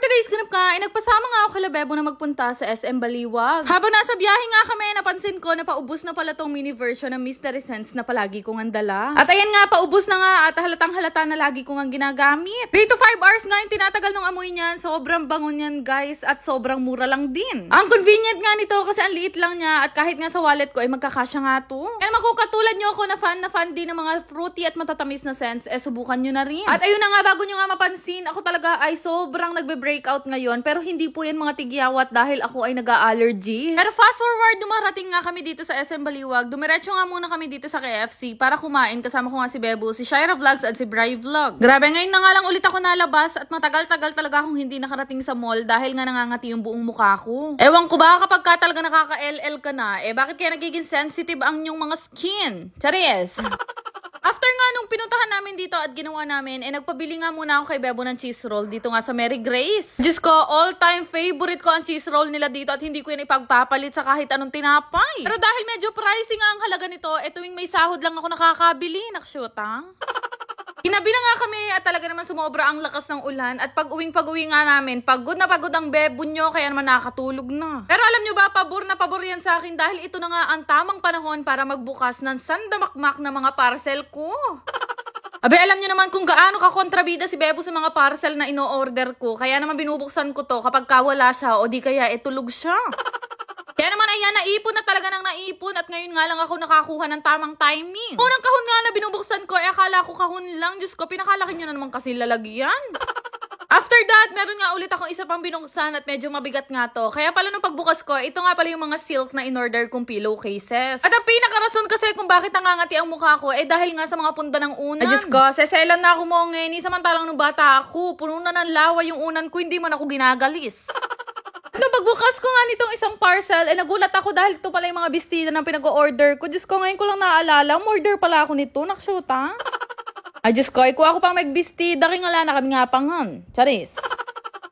today's ganap ka, ay nagpasama nga ako kay Bebo na magpunta sa SM Baliwag. Habang nasa biyahe nga kami, napansin ko na paubos na pala tong mini version ng Mystery Sense na palagi kong andala. At ayan nga, paubos na nga at halatang halata na lagi kong ang ginagamit. 3 to 5 hours nga yung tinatagal ng amoy niyan. Sobrang bango niyan guys at sobrang mura lang din. Ang convenient nga nito kasi ang liit lang niya at kahit nga sa wallet ko ay magkakasya nga to. Kaya naman kung katulad nyo ako na fan din ng mga fruity at matatamis na scents, subukan nyo na rin. At ayun na nga, bago nyo nga mapansin, ako talaga ay sobrang nagbe-breakout ngayon, pero hindi po yan mga tigyawat dahil ako ay nag-allergy. Pero fast forward, dumarating nga kami dito sa SM Baliwag. Dumiretso nga muna kami dito sa KFC para kumain. Kasama ko nga si Bebo, si Shira Vlogs at si Bri Vlog. Grabe, ngayon na nga lang ulit ako nalabas at matagal-tagal talaga akong hindi nakarating sa mall dahil nga nangangati yung buong mukha ko. Ewan ko ba kapag ka talaga nakaka-LL ka na, bakit kaya nagiging sensitive ang inyong mga skin? Charis! After nga nung pinuntahan namin dito at ginawa namin, nagpabili nga muna ako kay Bebo ng cheese roll dito nga sa Mary Grace. Diyos ko, all-time favorite ko ang cheese roll nila dito at hindi ko yan ipagpapalit sa kahit anong tinapay. Pero dahil medyo pricey nga ang halaga nito, tuwing may sahod lang ako nakakabili. Nakshoot, ha? Ginabi na nga kami at talaga naman sumobra ang lakas ng ulan at pag-uwi nga namin, pagod na pagod ang Bebo nyo kaya naman nakatulog na. Pero alam nyo ba, pabor na pabor yan sa akin dahil ito na nga ang tamang panahon para magbukas ng sandamakmak na mga parcel ko. Abe, alam nyo naman kung gaano kakontrabida si Bebo sa mga parcel na ino-order ko, kaya naman binubuksan ko to kapag kawala siya o di kaya tulog siya. Kaya naman ayan, naipon na talaga ng naipon at ngayon nga lang ako nakakuha ng tamang timing. Unang kahon nga na binubuksan ko, akala ko kahon lang. Diyos ko, pinakalaki nyo na naman kasi lalagyan. After that, meron nga ulit akong isa pang binuksan at medyo mabigat nga to. Kaya pala nung pagbukas ko, ito nga pala yung mga silk na in-order kong pillowcases. At ang pinakarason kasi kung bakit nangangati ang mukha ko, dahil nga sa mga punda ng unan. Diyos ko, seselan na ako mo ngayon. Samantalang nung bata ako, puno na ng lawa yung unan ko, hindi man ako ginagalis. Nung pagbukas ko nga nitong isang parcel, nagulat ako dahil ito pala yung mga bestida na pinag-order ko. Diyos ko, ngayon ko lang naaalala, order pala ako nito. Nakshoot, ha? Ay, Diyos ko, kuha ko pang magbestida, kingala na kami nga pangan. Charis.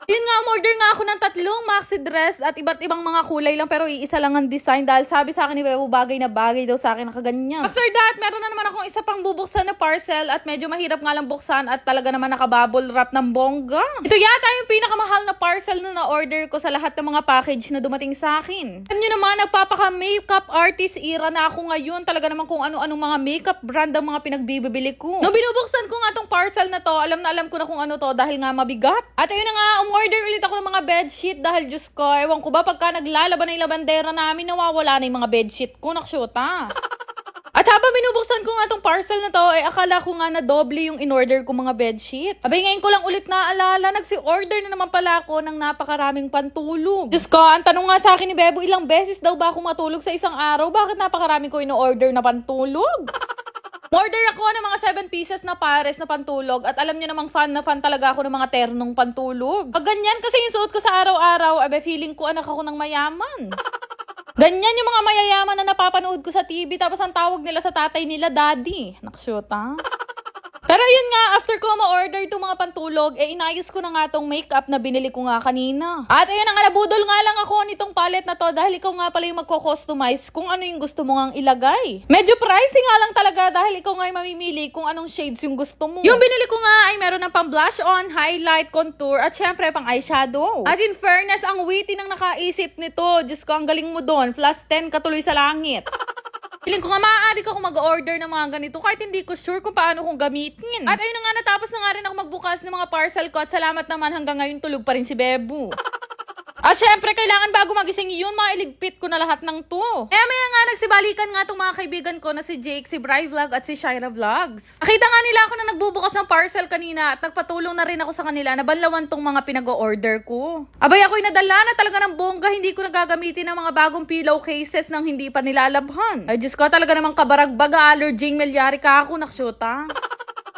Yun nga, order nga ako ng 3 maxi dress at iba't ibang mga kulay lang pero iisa lang ang design dahil sabi sa akin ni Bebo bagay na bagay daw sa akin nakaganyan. After that, meron na naman akong isa pang bubuksan na parcel at medyo mahirap nga lang buksan at talaga naman nakabubble wrap ng bongga. Ito yata yung pinakamahal na parcel na na-order ko sa lahat ng mga package na dumating sa akin. Alam nyo naman, nagpapaka-makeup artist era na ako ngayon. Talaga naman kung ano-anong mga makeup brand ang mga pinagbibili ko. Nung binubuksan ko nga tong parcel na to, alam ko na kung ano to dahil nga mabigat. At ayun na nga, order ulit ako ng mga bedsheet dahil Diyos ko, ewan ko ba pagka naglalaban na yung labandera namin, nawawala na yung mga bedsheet ko, nakshoot, ha? At habang binubuksan ko nga tong parcel na to, akala ko nga na doble yung in-order ko mga bedsheet. Abay, ngayon ko lang ulit naaalala, nagsi-order na naman pala ako ng napakaraming pantulog. Diyos ko, ang tanong nga sa akin ni Bebo, ilang beses daw ba ako matulog sa isang araw? Bakit napakarami ko in-order na pantulog? Order ako ng mga 7 pieces na pares na pantulog at alam niyo namang fan na fan talaga ako ng mga ternong pantulog. Pag ganyan kasi yung suot ko sa araw-araw, feeling ko anak ako ng mayaman. Ganyan yung mga mayayaman na napapanood ko sa TV tapos ang tawag nila sa tatay nila, daddy. Nakshoot, ha? Pero yun nga, after ko ma-order itong mga pantulog, inayos ko na nga tong makeup na binili ko nga kanina. At ayun na nga, nabudol nga lang ako nitong palette na to dahil ikaw nga pala yung magko-customize kung ano yung gusto mo ngang ilagay. Medyo pricey nga lang talaga dahil ikaw nga yung mamimili kung anong shades yung gusto mo. Yung binili ko nga ay meron ng pang blush on, highlight, contour, at syempre pang eyeshadow. At in fairness, ang witty ng nakaisip nito. Diyos ko, ang galing mo doon. Plus 10 katuloy sa langit. Piling ko nga maaari ko mag-order ng mga ganito kahit hindi ko sure kung paano kong gamitin. At ayun na nga, natapos na nga rin ako magbukas ng mga parcel ko at salamat naman hanggang ngayon tulog pa rin si Bebo. At syempre, kailangan bago magising yun, mailigpit ko na lahat ng to. Kaya maya nga, nagsibalikan nga itong mga kaibigan ko na si Jake, si Bri Vlog at si Shira Vlogs. Nakita nga nila ako na nagbubukas ng parcel kanina at nagpatulong na rin ako sa kanila na banlawan tong mga pinag-order ko. Abay, ako'y nadala na talaga ng bongga, hindi ko nagagamitin ng mga bagong pillowcases nang hindi pa nilalabhan. Ay, Diyos ko, talaga namang kabarag-baga, allerging melyari ka ako, naksyota.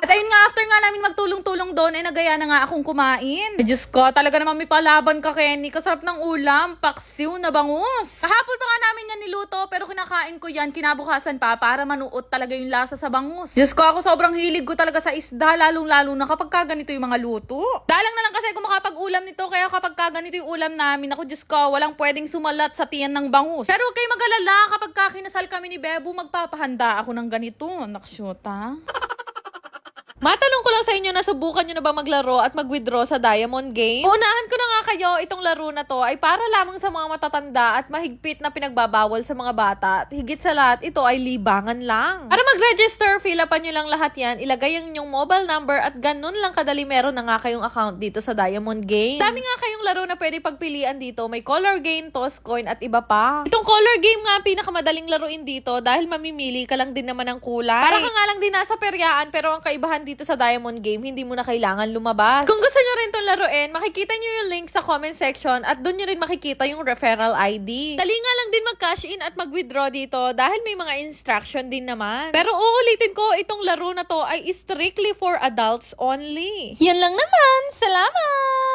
At ayun nga, after nga namin magtulong-tulong doon, nagaya na nga akong kumain. Diyos ko, talaga naman may palaban ka, Kenny. Kasarap ng ulam, paksiw na bangus. Kahapon pa nga namin yan niluto, pero kinakain ko yan kinabukasan pa para manuot talaga yung lasa sa bangus. Diyos ko, ako sobrang hilig ko talaga sa isda, lalong-lalo na kapag ganito yung mga luto. Dalang na lang kasi kung makapag-ulam nito, kaya kapag ganito yung ulam namin, ako Diyos ko, walang pwedeng sumalat sa tiyan ng bangus. Pero huwag kayo mag-alala, kapag kinasal kami ni Bebo, magpapahanda ako ng ganito. Nakshuta. Matanong ko lang sa inyo, nasubukan nyo na ba maglaro at mag-withdraw sa Diamond Game? Uunahan ko na nga kayo, itong laro na to ay para lamang sa mga matatanda at mahigpit na pinagbabawal sa mga bata. At higit sa lahat, ito ay libangan lang. Para mag-register, fill upan nyo lang lahat yan, ilagay yung inyong mobile number at ganun lang kadali meron na nga kayong account dito sa Diamond Game. Dami nga kayong laro na pwede pagpilian dito. May color game, toss coin at iba pa. Itong color game nga pinakamadaling laruin dito dahil mamimili ka lang din naman ng kulay. Para ka nga lang din nasa peryaan, pero ang kaibahan dito sa Diamond Game, hindi mo na kailangan lumabas. Kung gusto nyo rin itong laruin, makikita nyo yung link sa comment section at doon nyo rin makikita yung referral ID. Dali nga lang din mag-cash in at mag-withdraw dito dahil may mga instruction din naman. Pero uulitin ko, itong laro na to ay strictly for adults only. Yan lang naman. Salamat!